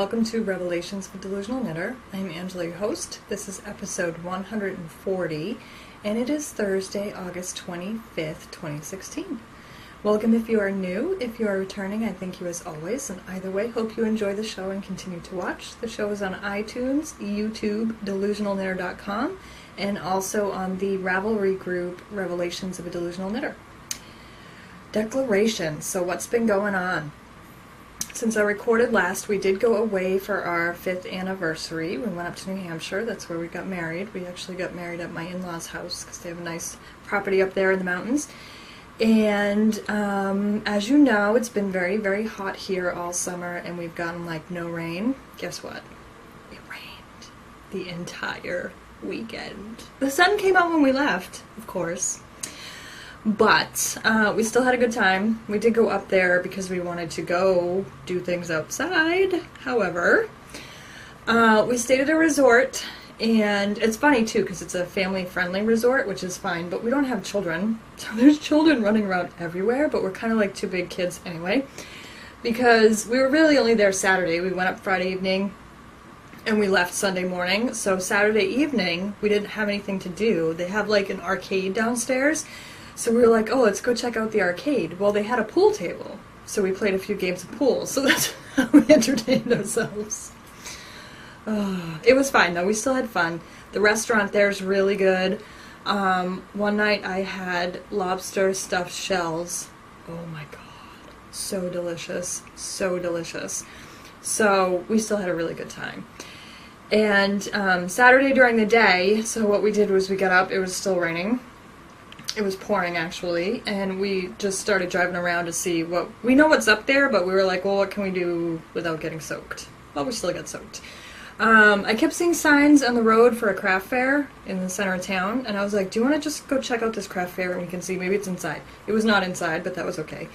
welcome to Revelations of a Delusional Knitter. I'm Angela, your host. This is episode 140, and it is Thursday, August 25th, 2016. Welcome if you are new. If you are returning, I thank you as always, and either way, hope you enjoy the show and continue to watch. The show is on iTunes, YouTube, delusionalknitter.com, and also on the Ravelry group, Revelations of a Delusional Knitter. Declarations. So what's been going on? Since I recorded last, we did go away for our 5th anniversary. We went up to New Hampshire. That's where we got married. We actually got married at my in-laws' house because they have a nice property up there in the mountains. And as you know, it's been very, very hot here all summer, and we've gotten like no rain. Guess what? It rained the entire weekend. The sun came out when we left, of course. But we still had a good time. We did go up there because we wanted to go do things outside. However, we stayed at a resort, and it's funny too because it's a family-friendly resort, which is fine, but we don't have children. So there's children running around everywhere, but we're kind of like two big kids anyway. Because we were really only there Saturday. We went up Friday evening, and we left Sunday morning. So Saturday evening, we didn't have anything to do. They have like an arcade downstairs. So we were like, oh, let's go check out the arcade. Well, they had a pool table, so we played a few games of pool. So that's how we entertained ourselves. It was fine, though. We still had fun. The restaurant there is really good. One night I had lobster stuffed shells. Oh, my God. So delicious. So delicious. So we still had a really good time. And Saturday during the day, so what we did was we got up. It was still raining. It was pouring, actually, and we just started driving around to see what... We know what's up there, but we were like, well, what can we do without getting soaked? Well, we still got soaked. I kept seeing signs on the road for a craft fair in the center of town, and I was like, do you want to just go check out this craft fair and we can see? Maybe it's inside. It was not inside, but that was okay.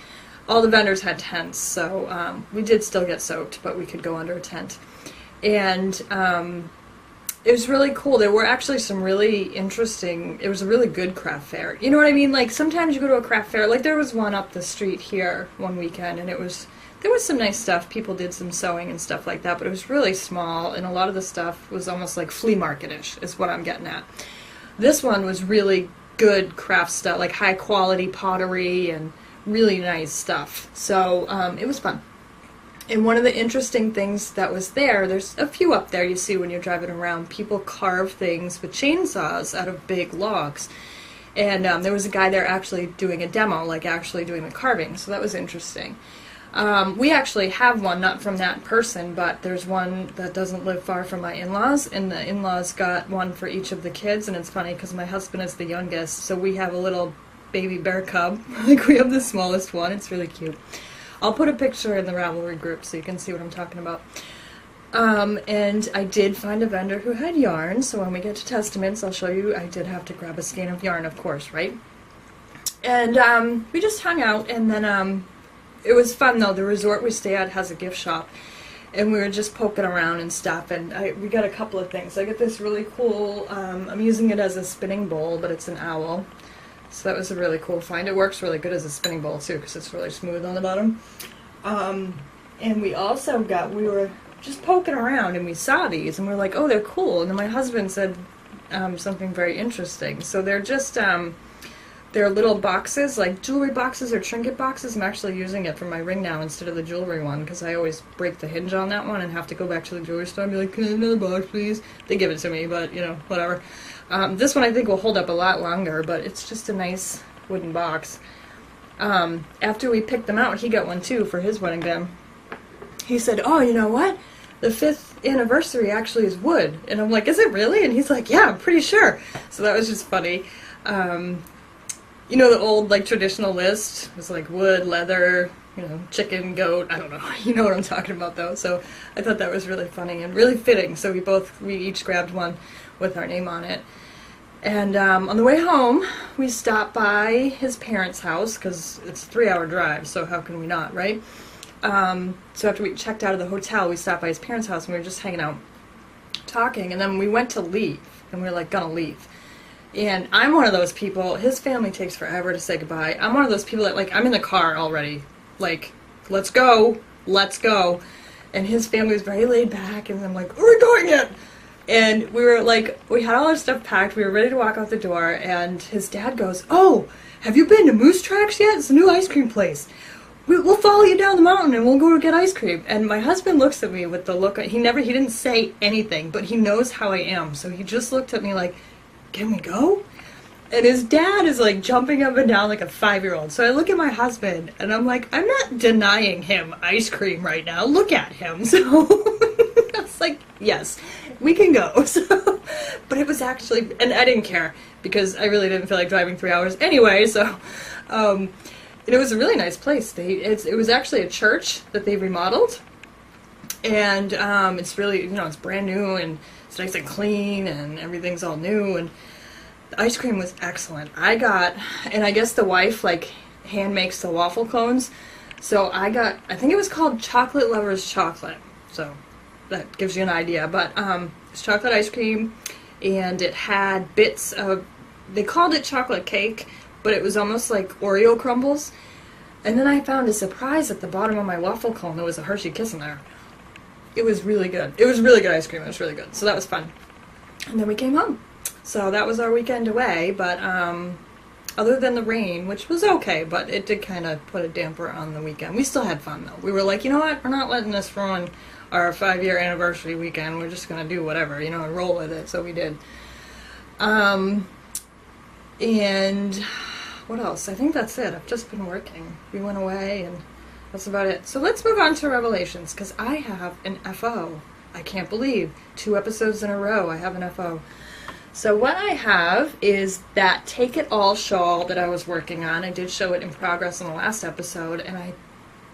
All the vendors had tents, so we did still get soaked, but we could go under a tent. And... it was really cool. There were actually some really interesting, it was a really good craft fair. You know what I mean? Like, sometimes you go to a craft fair, like there was one up the street here one weekend, and there was some nice stuff. People did some sewing and stuff like that, but it was really small, and a lot of the stuff was almost like flea market-ish, is what I'm getting at. This one was really good craft stuff, like high quality pottery and really nice stuff. So, it was fun. And one of the interesting things that was there's a few up there you see when you're driving around. People carve things with chainsaws out of big logs. And there was a guy there actually doing a demo, like actually doing the carving, so that was interesting. We actually have one, not from that person, but there's one that doesn't live far from my in-laws, and the in-laws got one for each of the kids, and it's funny because my husband is the youngest, so we have a little baby bear cub. Like, we have the smallest one. It's really cute. I'll put a picture in the Ravelry group so you can see what I'm talking about. And I did find a vendor who had yarn, so when we get to Testaments, I'll show you. I did have to grab a skein of yarn, of course, right? And we just hung out, and then it was fun, though. The resort we stay at has a gift shop, and we were just poking around and stuff, and we got a couple of things. I got this really cool, I'm using it as a spinning bowl, but it's an owl. So that was a really cool find. It works really good as a spinning bowl, too, because it's really smooth on the bottom. And we also we were just poking around, and we saw these, and we were like, oh, they're cool. And then my husband said something very interesting. So they're just, they're little boxes, like jewelry boxes or trinket boxes. I'm actually using it for my ring now instead of the jewelry one, because I always break the hinge on that one and have to go back to the jewelry store and be like, can I have another box, please? They give it to me, but, you know, whatever. This one I think will hold up a lot longer, but it's just a nice wooden box. After we picked them out, he got one too for his wedding band. He said, oh, you know what? The 5th anniversary actually is wood. And I'm like, is it really? And he's like, yeah, I'm pretty sure. So that was just funny. You know the old, like, traditional list? It was like wood, leather, you know, chicken, goat, I don't know. You know what I'm talking about, though. So I thought that was really funny and really fitting. So we each grabbed one with our name on it. And on the way home, we stopped by his parents' house, because it's a 3-hour drive, so how can we not, right? So after we checked out of the hotel, we stopped by his parents' house, and we were just hanging out, talking, and then we went to leave, and we were like, gonna leave. And I'm one of those people, his family takes forever to say goodbye. I'm one of those people that, like, I'm in the car already, like, let's go, And his family was very laid back, and I'm like, are we going yet? And we were like, we had all our stuff packed, we were ready to walk out the door, and his dad goes, oh, have you been to Moose Tracks yet? It's a new ice cream place. We'll follow you down the mountain and we'll go get ice cream. And my husband looks at me with the look, he didn't say anything, but he knows how I am. So he just looked at me like, can we go? And his dad is like jumping up and down like a 5-year-old. So I look at my husband and I'm like, I'm not denying him ice cream right now. Look at him. So I was like, yes, we can go. So, but it was actually, and I didn't care because I really didn't feel like driving 3 hours anyway. So, and it was a really nice place. It was actually a church that they remodeled, and it's really, it's brand new and it's nice and clean and everything's all new, and the ice cream was excellent. And I guess the wife like hand makes the waffle cones, so I think it was called Chocolate Lovers Chocolate, so that gives you an idea. But it's chocolate ice cream, and it had bits of, they called it chocolate cake, but it was almost like Oreo crumbles. And then I found a surprise at the bottom of my waffle cone. There was a Hershey Kiss in there. It was really good. It was really good ice cream. It was really good. So that was fun. And then we came home. So that was our weekend away. But other than the rain, which was okay, but it did kind of put a damper on the weekend. We still had fun, though. We were like, you know what? We're not letting this ruin our 5-year anniversary weekend. We're just going to do whatever, and roll with it. So we did. And what else? I think that's it. I've just been working. We went away, and that's about it. So let's move on to Revelations, because I have an FO. I can't believe 2 episodes in a row I have an FO. So what I have is that Take It All shawl that I was working on. I did show it in progress in the last episode, and I'm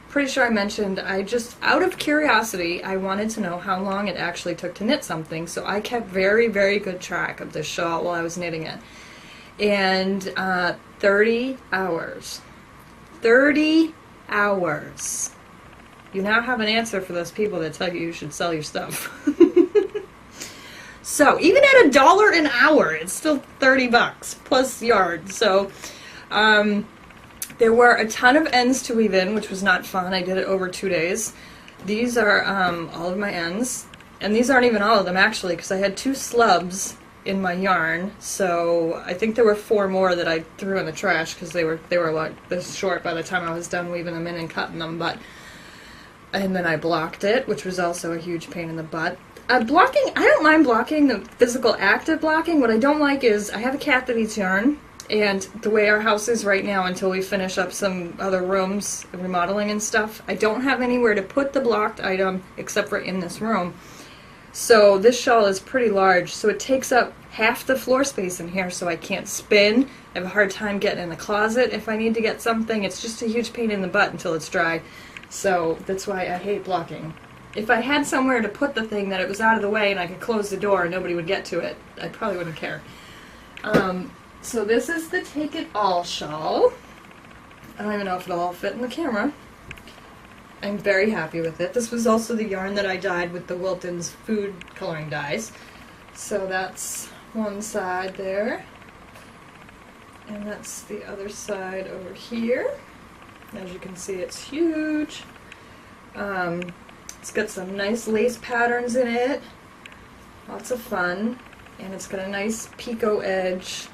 pretty sure I mentioned, out of curiosity, I wanted to know how long it actually took to knit something, so I kept very, very good track of this shawl while I was knitting it. And 30 hours. 30 hours. You now have an answer for those people that tell you should sell your stuff. So, even at $1 an hour, it's still $30 plus yard. So, there were a ton of ends to weave in, which was not fun. I did it over 2 days. These are all of my ends. And these aren't even all of them, actually, because I had 2 slubs in my yarn. So, I think there were 4 more that I threw in the trash because they were like this short by the time I was done weaving them in and cutting them. And then I blocked it, which was also a huge pain in the butt. Blocking, I don't mind blocking, the physical act of blocking. What I don't like is I have a cat that eats yarn, and the way our house is right now until we finish up some other rooms, remodeling and stuff, I don't have anywhere to put the blocked item except for in this room. So this shawl is pretty large, so it takes up half the floor space in here, so I can't spin. I have a hard time getting in the closet if I need to get something. It's just a huge pain in the butt until it's dry. So that's why I hate blocking. If I had somewhere to put the thing that it was out of the way and I could close the door and nobody would get to it, I probably wouldn't care. So this is the Take It All shawl. I don't even know if it'll all fit in the camera. I'm very happy with it. This was also the yarn that I dyed with the Wilton's food coloring dyes. So that's one side there. And that's the other side over here. As you can see, it's huge. It's got some nice lace patterns in it. Lots of fun. And it's got a nice picot edge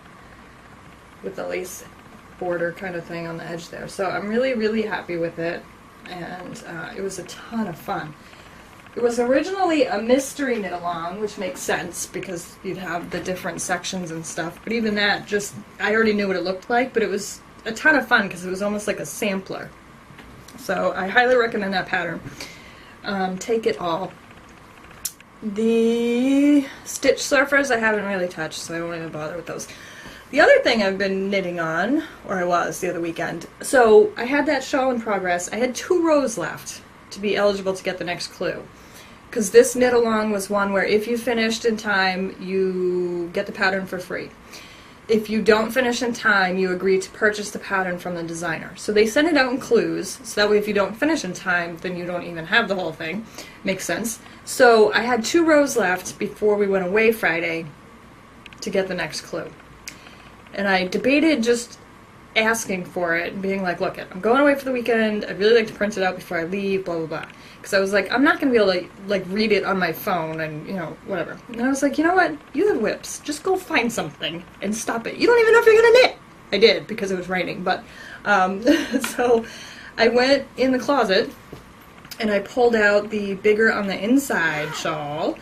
with the lace border kind of thing on the edge there. So I'm really, really happy with it. And it was a ton of fun. It was originally a mystery knit along, which makes sense because you'd have the different sections and stuff. But even that, I already knew what it looked like, but it was a ton of fun because it was almost like a sampler. So I highly recommend that pattern. Take It All. The stitch surfers I haven't really touched, so I won't even bother with those. The other thing I've been knitting on, or I was the other weekend, so I had that shawl in progress. I had 2 rows left to be eligible to get the next clue. Because this knit along was one where if you finished in time, you get the pattern for free. If you don't finish in time, you agree to purchase the pattern from the designer. So they send it out in clues, so that way if you don't finish in time, then you don't even have the whole thing. Makes sense. So I had 2 rows left before we went away Friday to get the next clue. And I debated just asking for it and being like, look, I'm going away for the weekend. I'd really like to print it out before I leave, blah, blah, blah. Because I was like, I'm not going to be able to, like, read it on my phone and, you know, whatever. And I was like, you know what? You have whips. Just go find something and stop it. You don't even know if you're going to knit. I did, because it was raining. But, so I went in the closet and I pulled out the bigger on the inside shawl,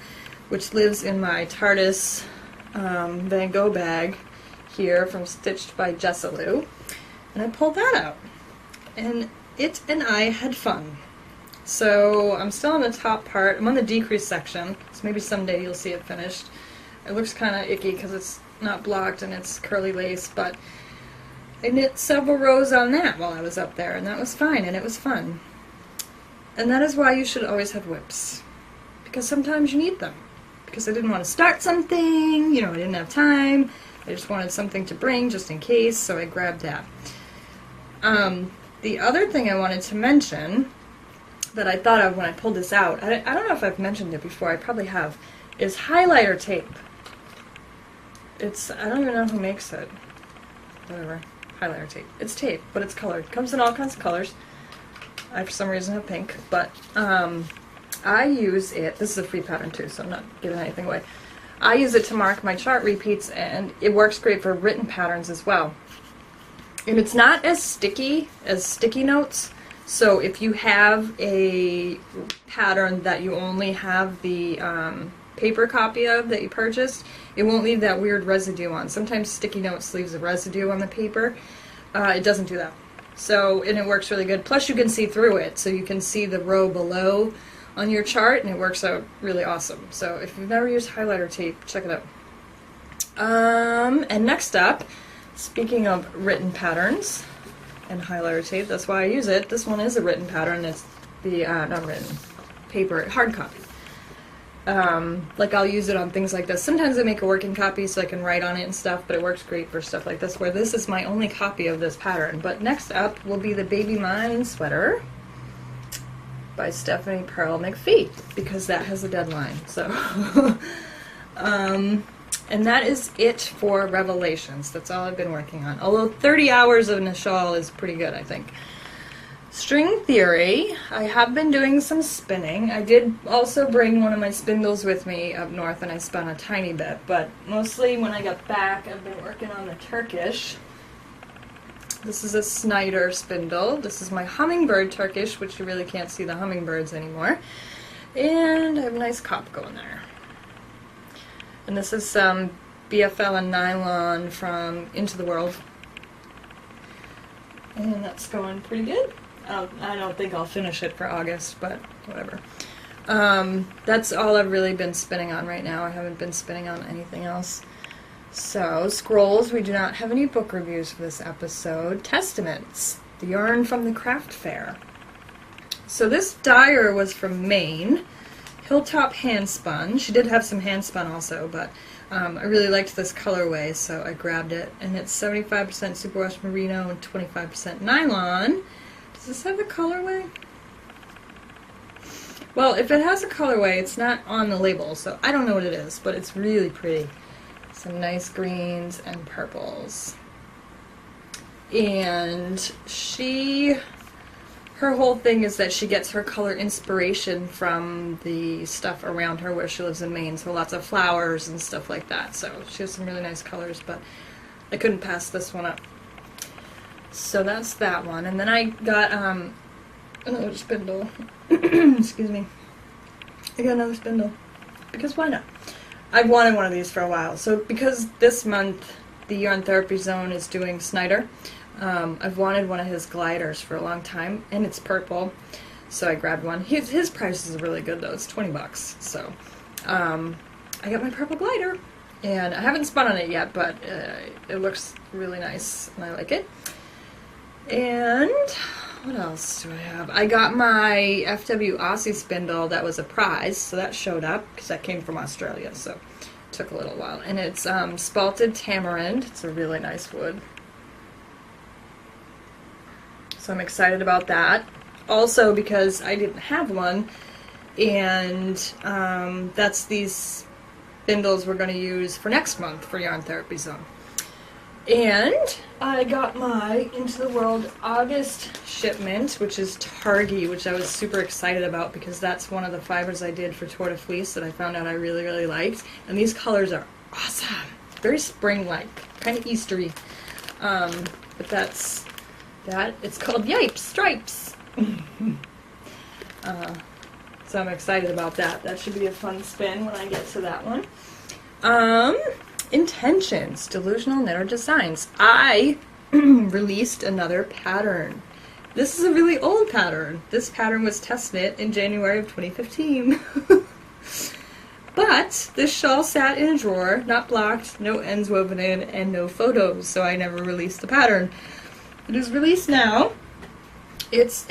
which lives in my TARDIS Van Gogh bag here from Stitched by Jessalou. And I pulled that out. And it and I had fun. So I'm still on the top part. I'm on the decrease section, so maybe someday you'll see it finished. It looks kind of icky because it's not blocked and it's curly lace, but I knit several rows on that while I was up there, and that was fine, and it was fun. And that is why you should always have whips, because sometimes you need them. Because I didn't want to start something, you know, I didn't have time. I just wanted something to bring just in case, so I grabbed that. The other thing I wanted to mention that I thought of when I pulled this out, I don't know if I've mentioned it before, I probably have, is highlighter tape. It's, I don't even know who makes it. Whatever. Highlighter tape. It's tape, but it's colored. It comes in all kinds of colors. I, for some reason, have pink, but I use it, this is a free pattern too, so I'm not giving anything away. I use it to mark my chart repeats, and it works great for written patterns as well. And it's not as sticky as sticky notes, so if you have a pattern that you only have the paper copy of that you purchased, it won't leave that weird residue on. Sometimes sticky notes leaves a residue on the paper. It doesn't do that. So, and it works really good. Plus you can see through it, so you can see the row below on your chart, and it works out really awesome. So if you've never used highlighter tape, check it out. And next up, speaking of written patterns and highlighter tape, that's why I use it. This one is a written pattern. It's the, not written, paper, hard copy. Like I'll use it on things like this. Sometimes I make a working copy so I can write on it and stuff, but it works great for stuff like this, where this is my only copy of this pattern. But next up will be the Baby Mine sweater by Stephanie Pearl McPhee, because that has a deadline. So, and that is it for Revelations. That's all I've been working on. Although 30 hours of a shawl is pretty good, I think. String theory, I have been doing some spinning. I did also bring one of my spindles with me up north, and I spun a tiny bit, but mostly when I got back I've been working on the Turkish. This is a Snyder spindle. This is my hummingbird Turkish, which you really can't see the hummingbirds anymore. And I have a nice cop going there. And this is some BFL and nylon from Into the World. And that's going pretty good. I don't think I'll finish it for August, but whatever. That's all I've really been spinning on right now. I haven't been spinning on anything else. So, scrolls, we do not have any book reviews for this episode. Testaments, the yarn from the craft fair. So this dyer was from Maine, Hilltop Handspun. She did have some handspun also, but I really liked this colorway, so I grabbed it. And it's 75% superwash merino and 25% nylon. Does this have a colorway? Well, if it has a colorway, it's not on the label, so I don't know what it is, but it's really pretty. Some nice greens and purples. And her whole thing is that she gets her color inspiration from the stuff around her where she lives in Maine, so lots of flowers and stuff like that. So she has some really nice colors, but I couldn't pass this one up. So that's that one. And then I got another spindle. Excuse me. I got another spindle. Because why not? I've wanted one of these for a while. So because this month the Yarn Therapy Zone is doing Snyder, I've wanted one of his gliders for a long time, and it's purple, so I grabbed one. His price is really good though, it's 20 bucks. So I got my purple glider, and I haven't spun on it yet, but it looks really nice, and I like it. And what else do I have? I got my FW Aussie spindle that was a prize, so that showed up because that came from Australia, so it took a little while. And it's spalted tamarind. It's a really nice wood. So I'm excited about that. Also because I didn't have one, and that's these spindles we're going to use for next month for Yarn Therapy Zone. And I got my Into the World August shipment, which is Targi, which I was super excited about because that's one of the fibers I did for Tour de Fleece that I found out I really, really liked. And these colors are awesome. Very spring-like, kind of Eastery. But that's that. It's called Yipes Stripes. So I'm excited about that. That should be a fun spin when I get to that one. Intentions, Delusional Knitter Designs. I released another pattern. This is a really old pattern. This pattern was test knit in January of 2015. But this shawl sat in a drawer, not blocked, no ends woven in, and no photos, so I never released the pattern. It is released now. It's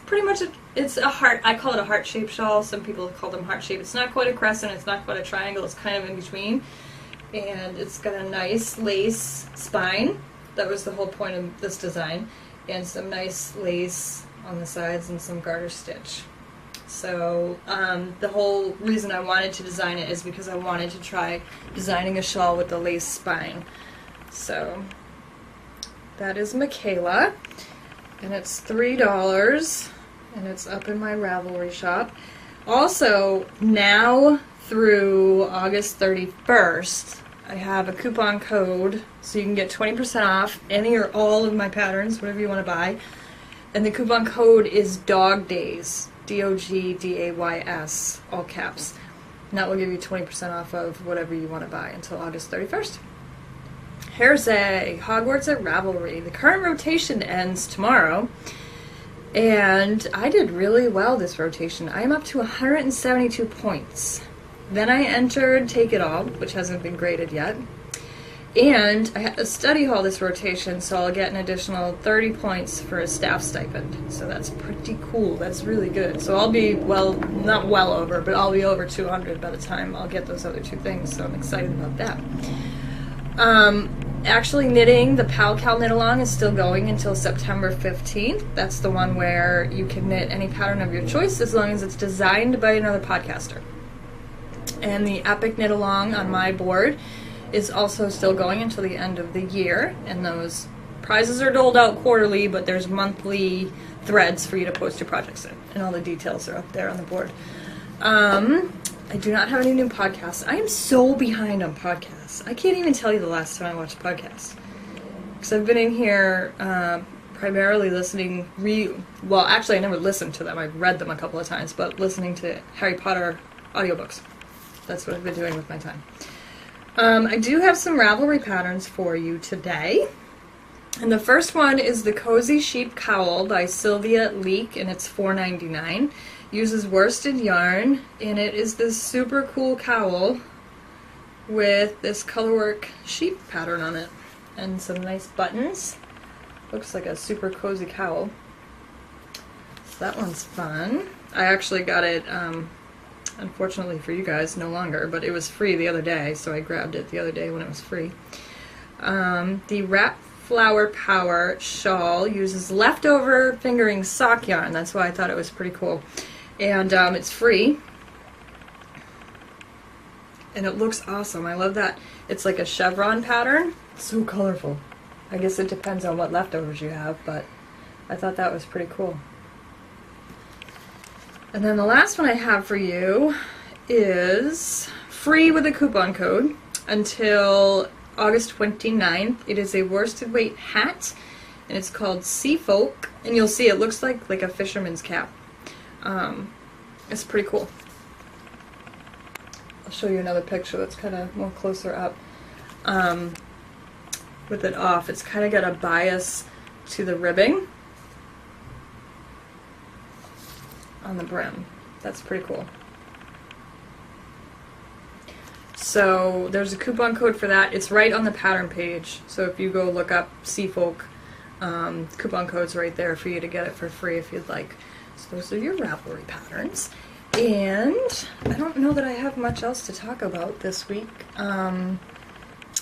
pretty much it's a heart. I call it a heart-shaped shawl. Some people call them heart-shaped. It's not quite a crescent. It's not quite a triangle. It's kind of in between. And it's got a nice lace spine. That was the whole point of this design. And some nice lace on the sides and some garter stitch. So the whole reason I wanted to design it is because I wanted to try designing a shawl with the lace spine. So that is Micaela. And it's $3, and it's up in my Ravelry shop. Also, now through August 31st, I have a coupon code, so you can get 20% off any or all of my patterns, whatever you want to buy. And the coupon code is DOG DAYS, DOGDAYS, all caps. And that will give you 20% off of whatever you want to buy until August 31st. Hersey, Hogwarts at Ravelry. The current rotation ends tomorrow, and I did really well this rotation. I am up to 172 points. Then I entered Take It All, which hasn't been graded yet, and I had a study hall this rotation, so I'll get an additional 30 points for a staff stipend. So that's pretty cool. That's really good. So I'll be, well, not well over, but I'll be over 200 by the time I'll get those other two things, so I'm excited about that. Actually knitting, the KAL knit along is still going until September 15th. That's the one where you can knit any pattern of your choice as long as it's designed by another podcaster. And the epic knit along on my board is also still going until the end of the year. And those prizes are doled out quarterly, but there's monthly threads for you to post your projects in. And all the details are up there on the board. I do not have any new podcasts. I am so behind on podcasts. I can't even tell you the last time I watched podcasts. Because I've been in here primarily listening, well, actually I never listened to them. I've read them a couple of times, but listening to Harry Potter audiobooks. That's what I've been doing with my time. I do have some Ravelry patterns for you today. And the first one is the Cozy Sheep Cowl by Sylvia Leek, and it's $4.99. Uses worsted yarn, and it is this super cool cowl with this colorwork sheep pattern on it and some nice buttons. Looks like a super cozy cowl. So that one's fun. I actually got it, unfortunately for you guys, no longer, but it was free the other day, so I grabbed it the other day when it was free. The Wrap Flower Power shawl uses leftover fingering sock yarn. That's why I thought it was pretty cool. And it's free. And it looks awesome. I love that. It's like a chevron pattern. It's so colorful. I guess it depends on what leftovers you have, but I thought that was pretty cool. And then the last one I have for you is free with a coupon code until August 29th. It is a worsted weight hat, and it's called Sea Folk. And you'll see it looks like a fisherman's cap. It's pretty cool. I'll show you another picture that's kind of more closer up. With it off, it's kind of got a bias to the ribbing on the brim. That's pretty cool. So there's a coupon code for that. It's right on the pattern page. So if you go look up Sea Folk, coupon code's right there for you to get it for free if you'd like. So those are your Ravelry patterns. And I don't know that I have much else to talk about this week.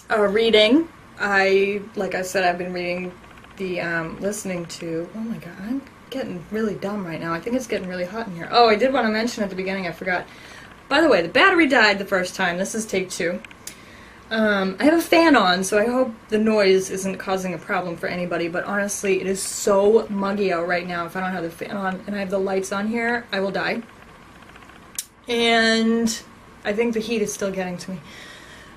Reading. Like I said, I've been reading listening to, oh my god, I'm getting really dumb right now. I think it's getting really hot in here. Oh, I did want to mention at the beginning, I forgot. By the way, the battery died the first time. This is take 2. I have a fan on, so I hope the noise isn't causing a problem for anybody, but honestly, it is so muggy out right now. If I don't have the fan on and I have the lights on here, I will die. And I think the heat is still getting to me.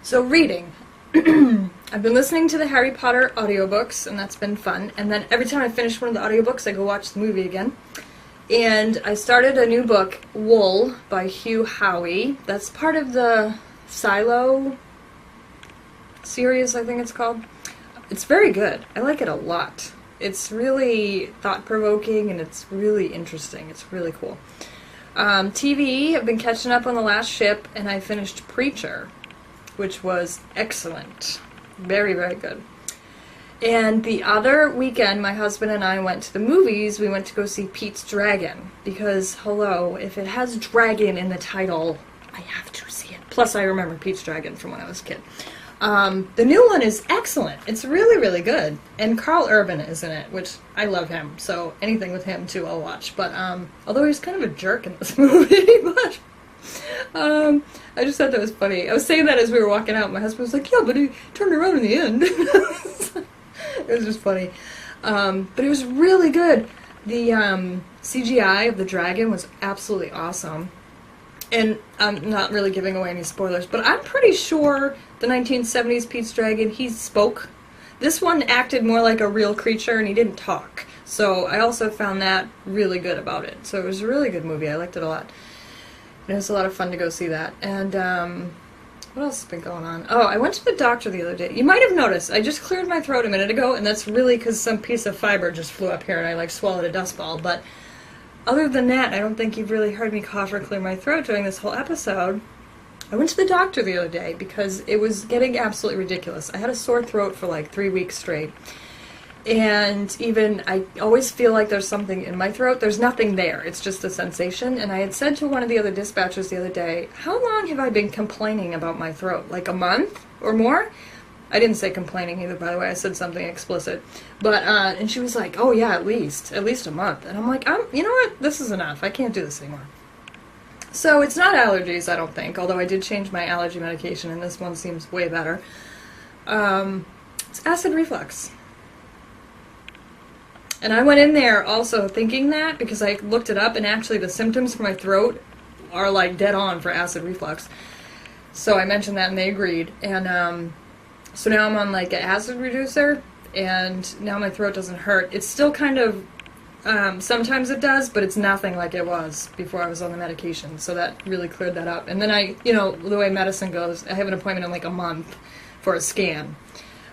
So reading. I've been listening to the Harry Potter audiobooks, and that's been fun. And then every time I finish one of the audiobooks, I go watch the movie again. And I started a new book, Wool, by Hugh Howey. That's part of the Silo series, I think it's called. It's very good. I like it a lot. It's really thought-provoking, and it's really interesting. It's really cool. TV, I've been catching up on The Last Ship, and I finished Preacher, which was excellent. Very, very good. And the other weekend, my husband and I went to the movies. We went to go see Pete's Dragon, because, hello, if it has dragon in the title, I have to see it. Plus, I remember Pete's Dragon from when I was a kid. The new one is excellent. It's really, really good. And Carl Urban is in it, which I love him. So anything with him, too, I'll watch. But, although he's kind of a jerk in this movie, but, I just thought that was funny. I was saying that as we were walking out. My husband was like, yeah, but he turned around in the end. It was just funny. But it was really good. The, CGI of the dragon was absolutely awesome. And I'm not really giving away any spoilers, but I'm pretty sure the 1970s Pete's Dragon, he spoke. This one acted more like a real creature, and he didn't talk. So I also found that really good about it. So it was a really good movie. I liked it a lot. It was a lot of fun to go see that. And what else has been going on? Oh, I went to the doctor the other day. You might have noticed, I just cleared my throat a minute ago, and that's really because some piece of fiber just flew up here, and I, like, swallowed a dust ball. But other than that, I don't think you've really heard me cough or clear my throat during this whole episode. I went to the doctor the other day because it was getting absolutely ridiculous. I had a sore throat for like 3 weeks straight. And even, I always feel like there's something in my throat. There's nothing there. It's just a sensation. And I had said to one of the other dispatchers the other day, how long have I been complaining about my throat? Like a month or more? I didn't say complaining either, by the way. I said something explicit. But, and she was like, oh yeah, at least a month. And I'm like, you know what? This is enough. I can't do this anymore. So it's not allergies, I don't think, although I did change my allergy medication, and this one seems way better. It's acid reflux. And I went in there also thinking that, because I looked it up, and actually the symptoms for my throat are like dead on for acid reflux. So I mentioned that, and they agreed. And, so now I'm on like an acid reducer, and now my throat doesn't hurt. It's still kind of, sometimes it does, but it's nothing like it was before I was on the medication. So that really cleared that up. And then I, you know, the way medicine goes, I have an appointment in like a month for a scan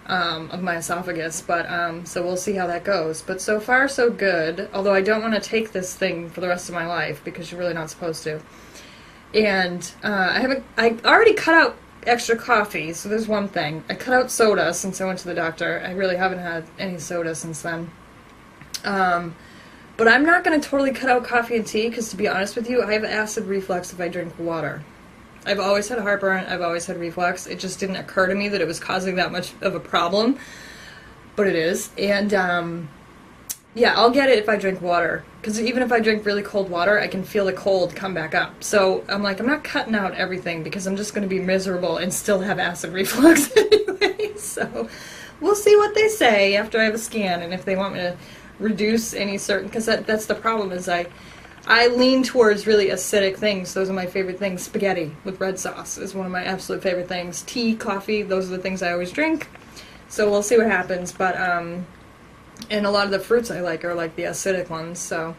of my esophagus. But, so we'll see how that goes. But so far, so good. Although I don't want to take this thing for the rest of my life, because you're really not supposed to. And I already cut out extra coffee, so there's one thing. I cut out soda since I went to the doctor. I really haven't had any soda since then. But I'm not going to totally cut out coffee and tea, because to be honest with you, I have acid reflux if I drink water. I've always had heartburn, I've always had reflux. It just didn't occur to me that it was causing that much of a problem, but it is. And yeah, I'll get it if I drink water, because even if I drink really cold water, I can feel the cold come back up. So I'm like, I'm not cutting out everything, because I'm just going to be miserable and still have acid reflux anyway. So we'll see what they say after I have a scan, and if they want me to reduce any certain, because that's the problem, is I lean towards really acidic things. Those are my favorite things. Spaghetti with red sauce is one of my absolute favorite things. Tea, coffee, those are the things I always drink. So we'll see what happens, but and a lot of the fruits I like are like the acidic ones, so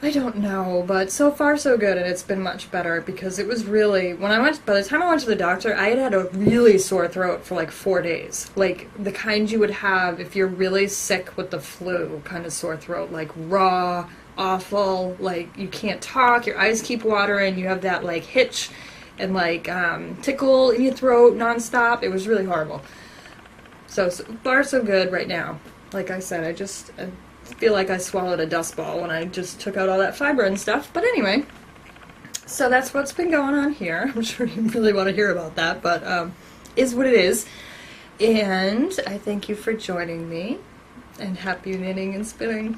I don't know, but so far so good, and it's been much better, because it was really, by the time I went to the doctor, I had a really sore throat for like 4 days. Like the kind you would have if you're really sick with the flu kind of sore throat, like raw, awful, like you can't talk, your eyes keep watering, you have that like hitch and like tickle in your throat nonstop. It was really horrible. So far so good right now. Like I said, I feel like I swallowed a dust ball when I just took out all that fiber and stuff. But anyway, so that's what's been going on here. I'm sure you really want to hear about that, but is what it is. And I thank you for joining me, and happy knitting and spinning.